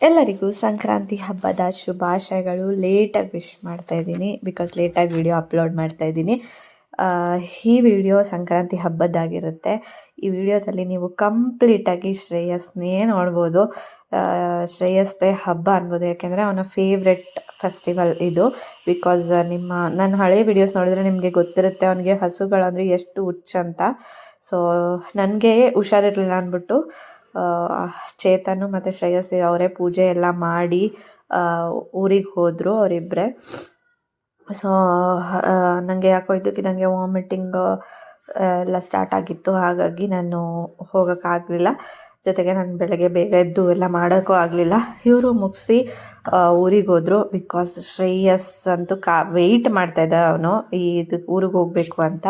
ಎಲ್ಲರಿಗೂ ಸಂಕ್ರಾಂತಿ ಹಬ್ಬದ ಶುಭಾಶಯಗಳು. ಲೇಟಾಗಿ ವಿಶ್ ಮಾಡ್ತಾ ಇದ್ದೀನಿ ಬಿಕಾಸ್ ಲೇಟಾಗಿ ವಿಡಿಯೋ ಅಪ್ಲೋಡ್ ಮಾಡ್ತಾ ಇದ್ದೀನಿ. ಈ ವಿಡಿಯೋ ಸಂಕ್ರಾಂತಿ ಹಬ್ಬದ್ದಾಗಿರುತ್ತೆ. ಈ ವಿಡಿಯೋದಲ್ಲಿ ನೀವು ಕಂಪ್ಲೀಟಾಗಿ ಶ್ರೇಯಸ್ನೇ ನೋಡ್ಬೋದು. ಶ್ರೇಯಸ್ದೇ ಹಬ್ಬ ಅನ್ಬೋದು, ಯಾಕೆಂದರೆ ಅವನ ಫೇವ್ರೆಟ್ ಫೆಸ್ಟಿವಲ್ ಇದು. ಬಿಕಾಸ್ ನನ್ನ ಹಳೆ ವಿಡಿಯೋಸ್ ನೋಡಿದ್ರೆ ನಿಮಗೆ ಗೊತ್ತಿರುತ್ತೆ ಅವನಿಗೆ ಹಸುಗಳಂದರೆ ಎಷ್ಟು ಹುಚ್ಚು ಅಂತ. ಸೊ ನನಗೆ ಹುಷಾರಿರಲಿಲ್ಲ ಅಂದ್ಬಿಟ್ಟು ಚೇತನು ಮತ್ತು ಶ್ರೇಯಸ್ ಅವರೇ ಪೂಜೆ ಎಲ್ಲ ಮಾಡಿ ಊರಿಗೆ ಹೋದರು ಅವರಿಬ್ಬರೇ. ಸೊ ನನಗೆ ಯಾಕೋ ಇದ್ದಕ್ಕಿದ್ದಂಗೆ ವಾಮಿಟಿಂಗ್ ಎಲ್ಲ ಸ್ಟಾರ್ಟ್ ಆಗಿತ್ತು, ಹಾಗಾಗಿ ನಾನು ಹೋಗೋಕ್ಕಾಗಲಿಲ್ಲ. ಜೊತೆಗೆ ನಾನು ಬೆಳಗ್ಗೆ ಬೇಗ ಎದ್ದು ಎಲ್ಲ ಮಾಡೋಕ್ಕೂ ಆಗಲಿಲ್ಲ. ಇವರು ಮುಗಿಸಿ ಊರಿಗೆ ಹೋದರು. ಬಿಕಾಸ್ ಶ್ರೇಯಸ್ ಅಂತೂ ವೆಯ್ಟ್ ಮಾಡ್ತಾಯಿದ್ದ ಅವನು ಊರಿಗೆ ಹೋಗಬೇಕು ಅಂತ.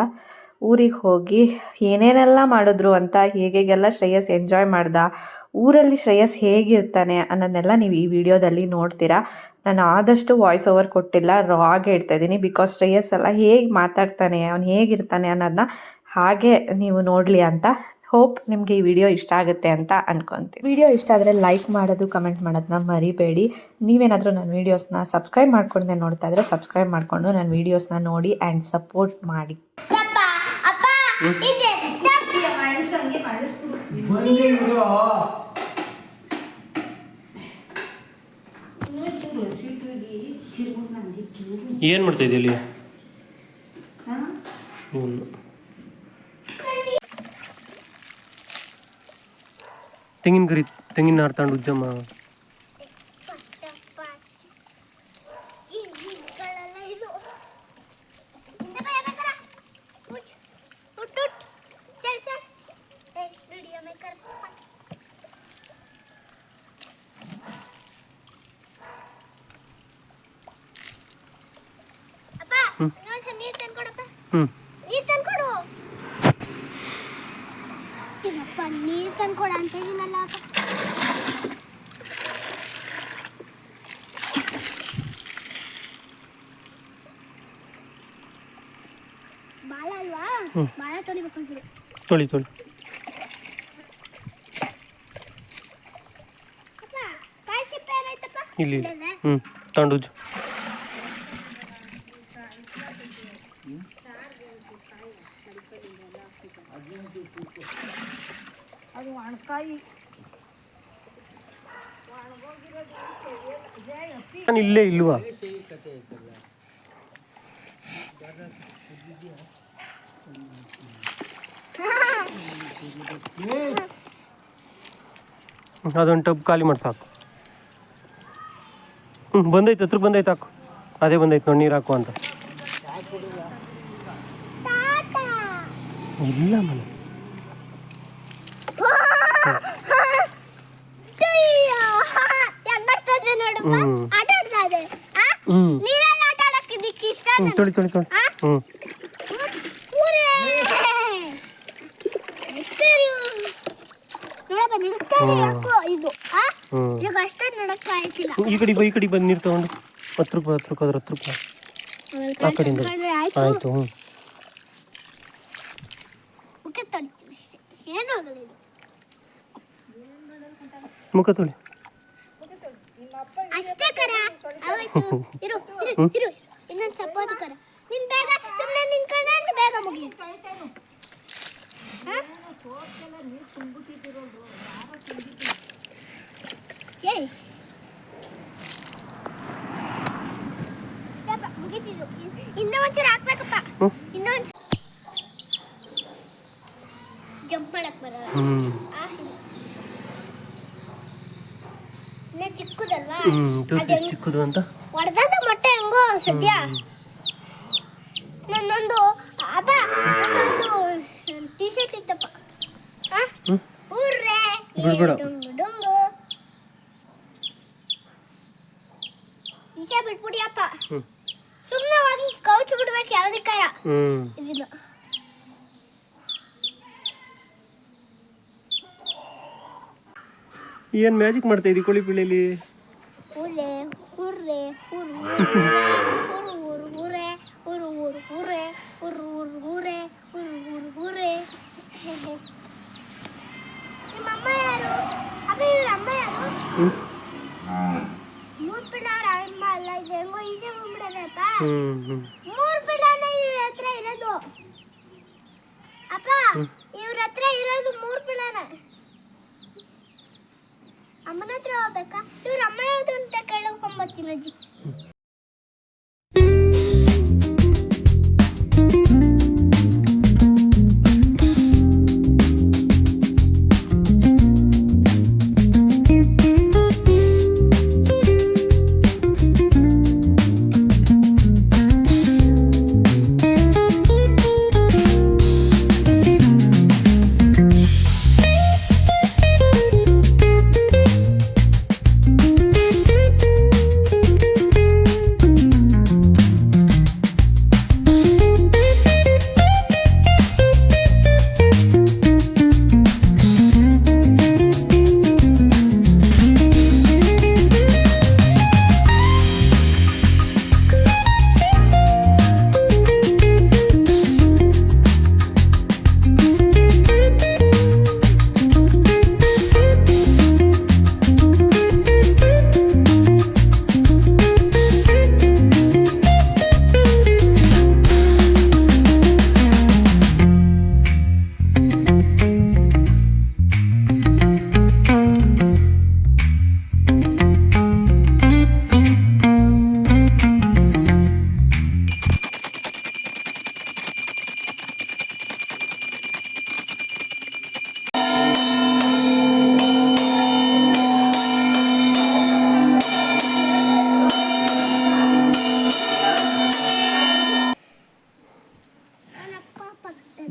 ಊರಿಗೆ ಹೋಗಿ ಏನೇನೆಲ್ಲ ಮಾಡಿದ್ರು ಅಂತ, ಹೇಗೆಲ್ಲ ಶ್ರೇಯಸ್ ಎಂಜಾಯ್ ಮಾಡ್ದ, ಊರಲ್ಲಿ ಶ್ರೇಯಸ್ ಹೇಗಿರ್ತಾನೆ ಅನ್ನೋದನ್ನೆಲ್ಲ ನೀವು ಈ ವಿಡಿಯೋದಲ್ಲಿ ನೋಡ್ತೀರಾ. ನಾನು ಆದಷ್ಟು ವಾಯ್ಸ್ ಓವರ್ ಕೊಟ್ಟಿಲ್ಲ, ರಾಗ್ ಹೇಳ್ತಾ ಇದ್ದೀನಿ. ಬಿಕಾಸ್ ಶ್ರೇಯಸ್ ಎಲ್ಲ ಹೇಗೆ ಮಾತಾಡ್ತಾನೆ, ಅವ್ನು ಹೇಗಿರ್ತಾನೆ ಅನ್ನೋದನ್ನ ಹಾಗೆ ನೀವು ನೋಡಲಿ ಅಂತ. ಹೋಪ್ ನಿಮಗೆ ಈ ವಿಡಿಯೋ ಇಷ್ಟ ಆಗುತ್ತೆ ಅಂತ ಅನ್ಕೊಂತೀನಿ. ವಿಡಿಯೋ ಇಷ್ಟ ಆದರೆ ಲೈಕ್ ಮಾಡೋದು, ಕಮೆಂಟ್ ಮಾಡೋದನ್ನ ಮರಿಬೇಡಿ. ನೀವೇನಾದರೂ ನನ್ನ ವೀಡಿಯೋಸ್ನ ಸಬ್ಸ್ಕ್ರೈಬ್ ಮಾಡ್ಕೊಂಡೆ ನೋಡ್ತಾ ಇದ್ರೆ ಸಬ್ಸ್ಕ್ರೈಬ್ ಮಾಡಿಕೊಂಡು ನನ್ನ ವೀಡಿಯೋಸ್ನ ನೋಡಿ ಆ್ಯಂಡ್ ಸಪೋರ್ಟ್ ಮಾಡಿ. ಏನು ಮಾಡ್ತಾ ಇದೆಯಲ್ಲಿ? ತೆಂಗಿನ ನಾರು ತಗೊಂಡು ಉಜ್ಜಮ್ಮ. ನೀರು ತಂದ್ಕೊಡ ಅಂತ ಇದೀನಲ್ಲ. ಬಾಳ ಅಲ್ವಾ, ಬಾಳ ತೊಳಿಬೇಕಂತ. ತೊಳಿ ಇಲ್ಲಿ ತಗೊಂಡು ಅದು ಒಣಕಾಯಿ ನಾನು ಇಲ್ಲೇ ಇಲ್ವಾ? ಅದೊಂದು ಟಬ್ ಖಾಲಿ ಮಾಡಿ ಸಾಕು. ಬಂದೈತೆ, ಹತ್ರ ಬಂದೈತೆ, ಹಾಕು. ಅದೇ ಬಂದೈತೆ ನೋಡಿ, ನೀರು ಹಾಕು ಅಂತ. ಇಲ್ಲ ಮನೆ ತೊಳಿ ಈ ಕಡೆ ಬಂದು ನೀರು ತಗೊಂಡು 10 ರೂಪಾಯಿ ಅದ್ರ 10 ರೂಪಾಯಿ ಆ ಕಡೆಯಿಂದ ಆಯ್ತು. ಮುಖ ತೊಳಿ. ಅಷ್ಟೇ ಕರ, ಇರು ಇನ್ನೊಂದು ಚಪಾತಿ ಕರ. ನೀನ್ ಬೇಗ ಸುಮ್ಮನೆ ನಿಂತ್ಕೊಂಡ್ರೆ ಬೇಗ ಮುಗಿ. ಏಯ್ ಮುಗಿತಿದ್ರು, ಇನ್ನೂ ಒಂಚೂರು ಹಾಕ್ಬೇಕಪ್ಪ. ಇನ್ನೊಂದು ಜಂಪ್ ಮಾಡಕ್ ಬರಲ್ಲ. ಚಿಕ್ಕದಲ್ವಾ, ಚಿಕ್ಕದು ಅಂತ ಹೊಡೆದ ಮೊಟ್ಟೆ ಹೆಂಗೋ ಸದ್ಯ. ನನ್ನೊಂದು ಟೀ ಶರ್ಟ್ ಇತ್ತಪ್ಪ. ಡುಂಗು ಈಚೆ ಬಿಟ್ಬಿಡಿಯಪ್ಪ. ಸುಮ್ಮನೆ ಹೋಗಿ ಕೌಚ್ ಬಿಡ್ಬೇಕು ಯಾವ್ದಕ್ಕಾರ. ಇದನ್ನ ಏನು ಮ್ಯಾಜಿಕ್ ಮಾಡ್ತಾ ಇದ್ದೀವಿ ಕೋಳಿ ಪಿಳ್ಳೆಲಿ? ಊರೆ ಊರೆ ಊರು ಊರು ಊರೆ ಊರು ಊರು ಊರೆ ಊರು ಊರು ಊರೆ ಊರು ಊರು ಊರೆ. ನಿಮ್ಮ ಅಮ್ಮ ಯಾರು? ಅಮ್ಮ ಇವ್ರ ಅಮ್ಮ ಯಾರು? ಹೆಂಗೋ ಈಸೆ ಬಂದ್ಬಿಡದಪ್ಪ. ಹ್ಞೂ 3 ಪಿಲಾನ ಇವ್ರ ಹತ್ರ ಇರೋದು. ಅಪ್ಪ ಇವ್ರ ಹತ್ರ ಇರೋದು 3 ಪಿಲಾನ. ಅಮ್ಮನ ಹತ್ರ ಹೋಗ್ಬೇಕಾ? ಇವ್ರ ಅಮ್ಮ ಯಾವ್ದು ಅಂತ ಕೇಳ್ಕೊಂಬರ್ತೀನಿ ಅಜ್ಜಿ.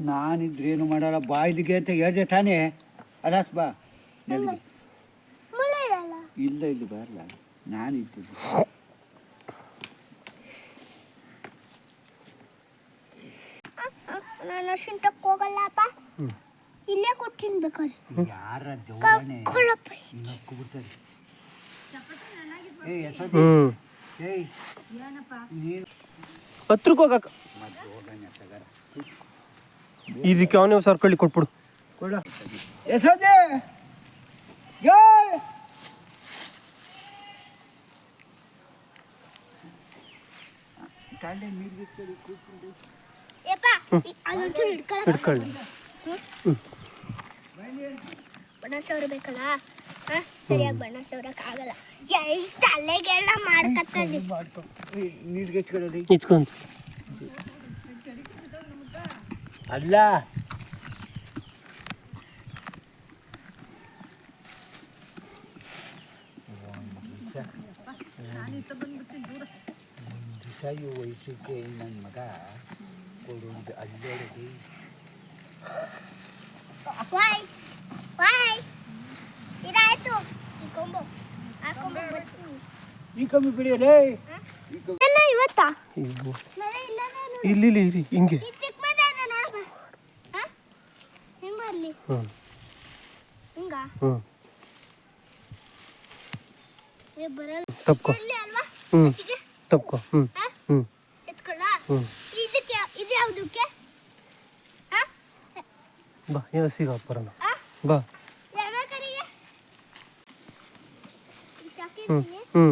ನಾನಿದ್ರೇನು ಮಾಡಲ್ಲ ಬಾಯ್ದಿಗೆ ಅಂತ ಹೇಳ್ದೆ ತಾನೇ ಅಲಾಸ್ ಬಾ ನನಗೆ ಮುಳ್ಳು ಇರಲ್ಲ. ಇಲ್ಲ ಇಲ್ಲಿ ಬರಲ್ಲ ನಾನಿದ್ದು ನಾನು ಶಿಂಟಕ್ಕೆ ಹೋಗಲ್ಲಪ್ಪ. ಇಲ್ಲೇ ಕೊಟ್ಟಿನ ಬೇಕಾದ್ರೆ ಯಾರ ಜೋಡಣೆ ಕರ್ಕೊಳ್ಳಪ್ಪ. ನಕ್ಕು ಹ್ಞೂ ಏಯ್ ನೀನು 10 ರೂಪಾಯಿ ಹೋಗಕ್ಕ ಇದಕ್ಕೆ ಅವನೇ ಸರ್ಕಳ್ಳಿ ಕೊಟ್ಬಿಡು. ಕೊಡ ಎಸೋದೆ ತಾಂಡೆ ನೀರು ಬಿಡ್ತಾರೆ ಕೂತ್ಕೊಂಡು ಏಪ್ಪ ಅದೊಂಚೂರು ಹಿಡ್ಕೊಳ್ಳಿ. ಬಣ್ಣ ಸೌರ ಬೇಕಲ್ಲ. ಸರಿಯಾಗಿ ಬಣ್ಣ ಸೌರಕ್ಕಾಗಲ್ಲ. ತಲೆಗೆಲ್ಲ ಮಾಡ್ಕತ್ತದಿ. ನೀರಿಗೆ ಹೆಚ್ಕೊಳ್ಳಿ ಇಚ್ಕೊಂತ ಅಲ್ಲ ದಿವಸ ಈ ವಯಸ್ಸಿಗೆ ನನ್ನ ಮಗ ಕೊಡೋದು ಅಲ್ಲೋಡಿ ವಾಯ್ ವಾಯ್ ಇದಾಯ್ತು. ಈ ಕೊಂಬು ಆ ಕೊಂಬು ಬರ್ತೀನಿ. ಈ ಕಮ್ಮಿ ಬಿಡಿಯಲೇ ಎಲ್ಲ ಇವತ್ತಾ ಇದು ಮಳೆ ಇಲ್ಲ ನಾನು. ಇಲ್ಲಿ ಇಲ್ಲಿ ಇರಿ ಹಿಂಗೆ. ಈ ಚಿಕ್ಕ ಮನೆ ಇದೆ ನೋಡಪ್ಪ. ಹಿಂಗ ಬರ್ಲಿ ಹ್ಞೂ ಹಿಂಗ ಹ್ಞೂ ಬರಲ್ಲ ತಪ್ಕೊ. ಇಲ್ಲಿ ಅಲ್ವಾ? ಹ್ಞೂ ಹೀಗೆ? ತಪ್ಕೊ. ಹ್ಞೂ ಹಾ? ಹ್ಞೂ ಎತ್ಕೊಳ್ಳ. ಹ್ಞೂ ಇದಕ್ಕೆ ಇದು ಯಾವುದಕ್ಕೆ? ಬಾ ಯಾವ ಸಿಗ ಬರೋಣ ಆ? ಬಾ. ಯಾವಕರಿಗೆ? ಹ್ಞೂ ಹ್ಞೂ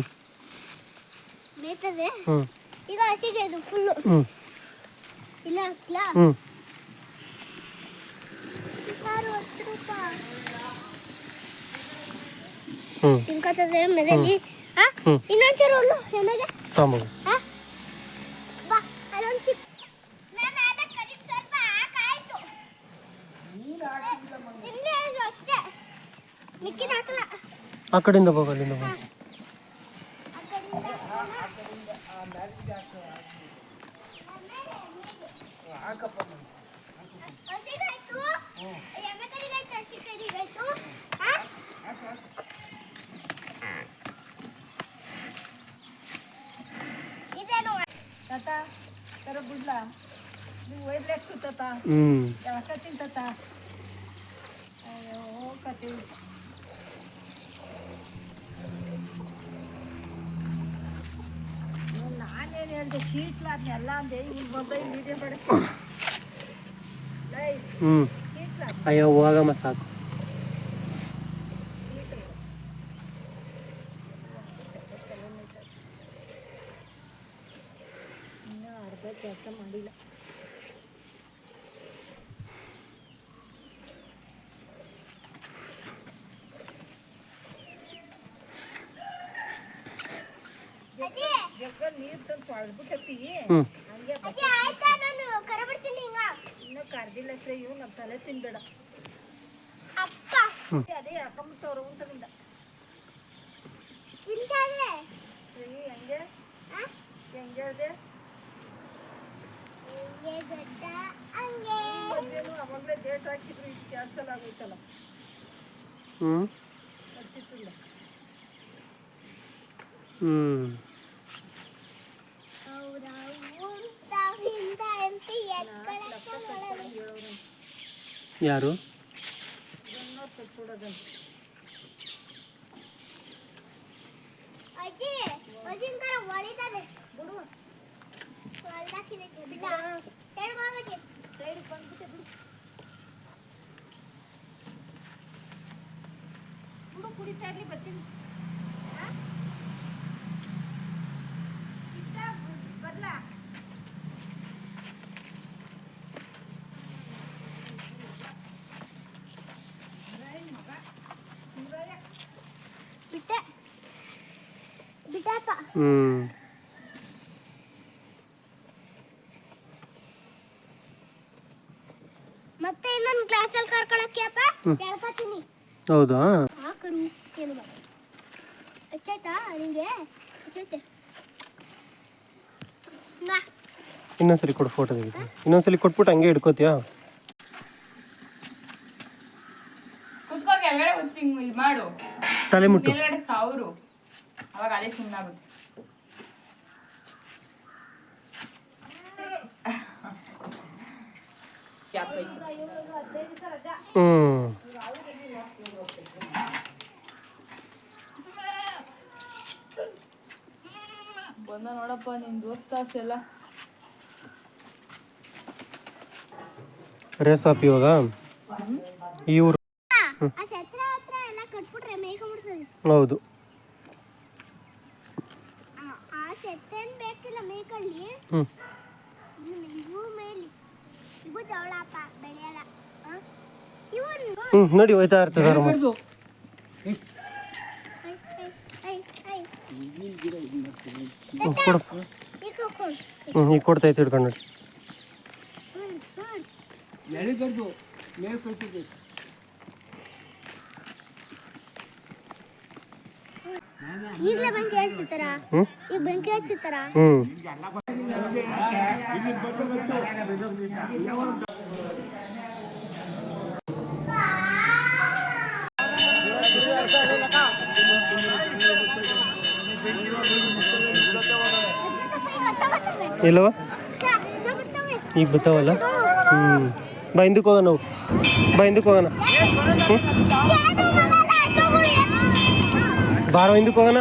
ಮೇಯ್ತದೆ. ಹ್ಞೂ ಈಗ ಹಸಿಗೆ ಇದು ಫುಲ್ಲು. ಹ್ಞೂ ಇಲ್ಲ ಹಾಕ್ಲಾ? ಹ್ಞೂ 10 ರೂಪಾಯಿ. ಹ್ಞೂ ತಿನ್ಕೋತದೆ ಮೆದಲ್ಲಿ. ಹ್ಞೂ ಇನ್ನೊಂಚೂರು ಹುಲ್ಲು ಎಮ್ಮೆಗೆ. ತಗೊಂಬ. ಬಾ ಅಲ್ಲೊಂದು ಚಿಕ್ಕ ನಾನು ಅದಕ್ಕೆ ಕಡಿಮೆ ಸ್ವಲ್ಪ ಹಾಕಾಯ್ತು. ಇಲ್ಲೇ ಇದು ಅಷ್ಟೇ, ಮಿಕ್ಕಿದ ಹಾಕಲ್ಲ. ಆ ಕಡೆಯಿಂದ ಹೋಗ ಅಲ್ಲಿಂದ ಹೋಗ. ಹಸಿಗಾಯ್ತು, ಎಮ್ಮೆ ಕರಿಗಾಯ್ತು, ಹಸಿ ಕರಿಗಾಯ್ತು. ಇದೇನು ತಾತ ತರ ಬುಡ್ಲ ನೀವು ಒಯ್ಬೇಕು ತಾತ ಹ್ಞೂ ಕಟ್ಟಿನ ತಾತ ಅಯ್ಯೋ ಕಟ್ಟಿ ನಾನೇನು ಹೇಳಿದೆ ಶೀಟ್ಲ ಅದನ್ನೆಲ್ಲ ಅಂದೆ ಈಗ ಮೊಬೈಲ್ ವಿಡಿಯೋ ಬೇಡ ಹ್ಞೂ ಅಯ್ಯೋ ಹೋಗಮ್ಮ ಸಾಕು. ಕೆಲಸ ಮಾಡಿಲ್ಲ. ನೀರು ತಂದು ತೊಳೆದ್ಬಿಟ್ಟಪ್ಪಿ ಹಂಗೆ ಇನ್ನೂ ಕರ್ದಿಲ್ಲ ಸರಿ ಇವು ನಮ್ಮ ತಲೆ ತಿನ್ಬೇಡ ಅದೇ ಹಾಕೊಂಬಿಟ್ಟವ್ರು ಊಟದಿಂದ ಹೆಂಗೆ ಹೆಂಗೆ ಅದೇ ಅವಾಗಲೇ ಡೇಟ್ ಹಾಕಿದ್ರು ಇಷ್ಟು ಕ್ಯಾನ್ಸಲ್ ಆಗೋಯ್ತಲ್ಲ ವರ್ಷಿತ್ತಿಲ್ಲ. ಯಾರು ಕುಡಿತಾ ಇರ್ಲಿ ಬರ್ತೀನಿ ಬರ್ಲಾ ಮತ್ತೆ ಇನ್ನೊಂದು ಕ್ಲಾಸಲ್ಲಿ ಕರ್ಕೊಳಕ್ಕೆ ಅಪ್ಪ ಕೇಳ್ಕೊತೀನಿ. ಹೌದಾ ಹಾಕರು ಏನು ಬಾ ಅಚ್ಚಾಯ್ತಾ ನಿಂಗೆ ಅಚ್ಚೈತೆ ಇನ್ನೊಂದ್ಸಲಿ ಕೊಡು ಫೋಟೋ ತೆಗಿತೀನಿ. ಇನ್ನೊಂದ್ಸಲಿ ಕೊಟ್ಬಿಟ್ಟು ಹಂಗೆ ಹಿಡ್ಕೋತೀಯಾ? ಕುತ್ಕೋ ಕೆಳಗಡೆ ಹುಚ್ಚಿಂಗ್ ಇದು ಮಾಡು ತಲೆ ಮುಟ್ಟು. ಮೇಲ್ಗಡೆ ಸಾವ್ರು ಅವಾಗ ಅದೇ ಸುಮ್ಮನಾಗುತ್ತೆ. ಬಂದ ನೋಡಪ್ಪ ನಿನ್ ದೋಸ್ತಾಸ್ ಎಲ್ಲ ರೇಸ್ ಆಪ್ ಇವಾಗ ಇವ್ರು ಆ ಛತ್ರ ಹತ್ರ ಎಲ್ಲ ಕಟ್ಬಿಟ್ರೆ ಮೇಯ್ಕೊಂಡ್ಬಿಡ್ತದೆ. ಹೌದು ಆ ಛತ್ರೇನ್ ಬೇಕಿಲ್ಲ ಮೇಯ್ಕೊಳ್ಳಿ. ಇವು ಮೇಲಿ ಇವು ಜವಳಪ್ಪ ಬೆಳೆಯಲ್ಲ ಇವನು ನೋಡಿ ಹೋಯ್ತಾ ಇರ್ತದೆ ಕೊಡು. ಈಗ ಕೊಡ್ತೈತೆ ಹಿಡ್ಕೊಂಡು ನೋಡಿ. ಎಳಿಬಾರ್ದು ಮೇವು ಕೊಟ್ಟಿದೆ. ಈಗಲೇ ಬೆಂಕಿ ಹಚ್ಚಿರ್ತಾರ ಈಗ ಬೆಂಕಿ ಹಚ್ಚಿರ್ತಾರ. ಇಲ್ಲವ ಈಗ ಬರ್ತಾವಲ್ಲ. ಬಾ ಹಿಂದಕ್ಕೆ ಹೋಗೋಣ ನಾವು. ಬಾ ಹಿಂದಕ್ಕೆ ಹೋಗೋಣ. ಬಾರೋ ಹಿಂದಕ್ಕೆ ಹೋಗೋಣ.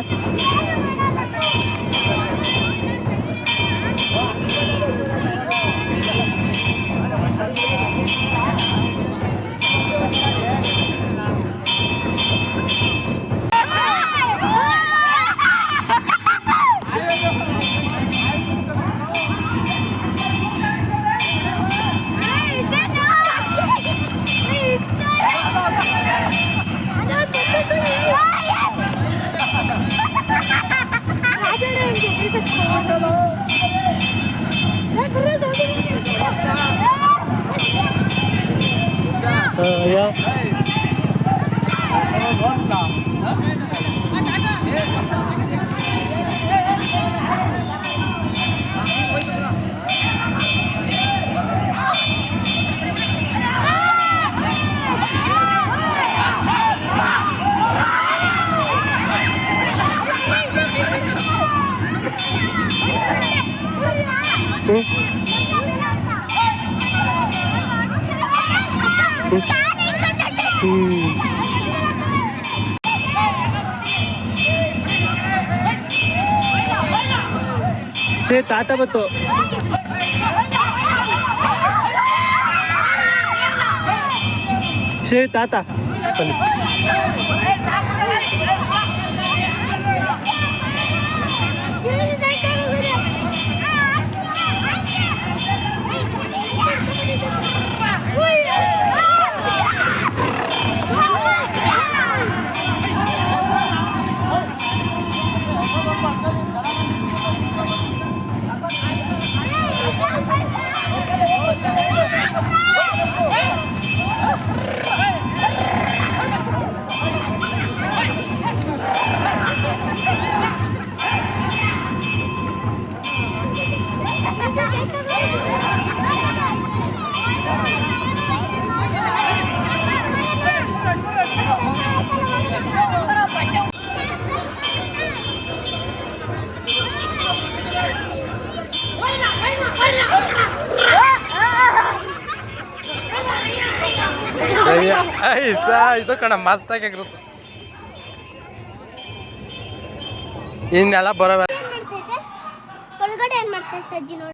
ಯಾ ಸೇ ತಾತ ಬತ್ತು. ಸೇ ತಾತ ಬನ್ನಿ. ಇದು ಕಣ ಮಸ್ತಾಗಿರುತ್ತೆ ಇನ್ನೆಲ್ಲ ಬರೋ ಏನ್ ಮಾಡ್ತೈತೆ ಒಳಗಡೆ ಏನ್ ಮಾಡ್ತೈತೆ ಅಜ್ಜಿ ನೋಡಿ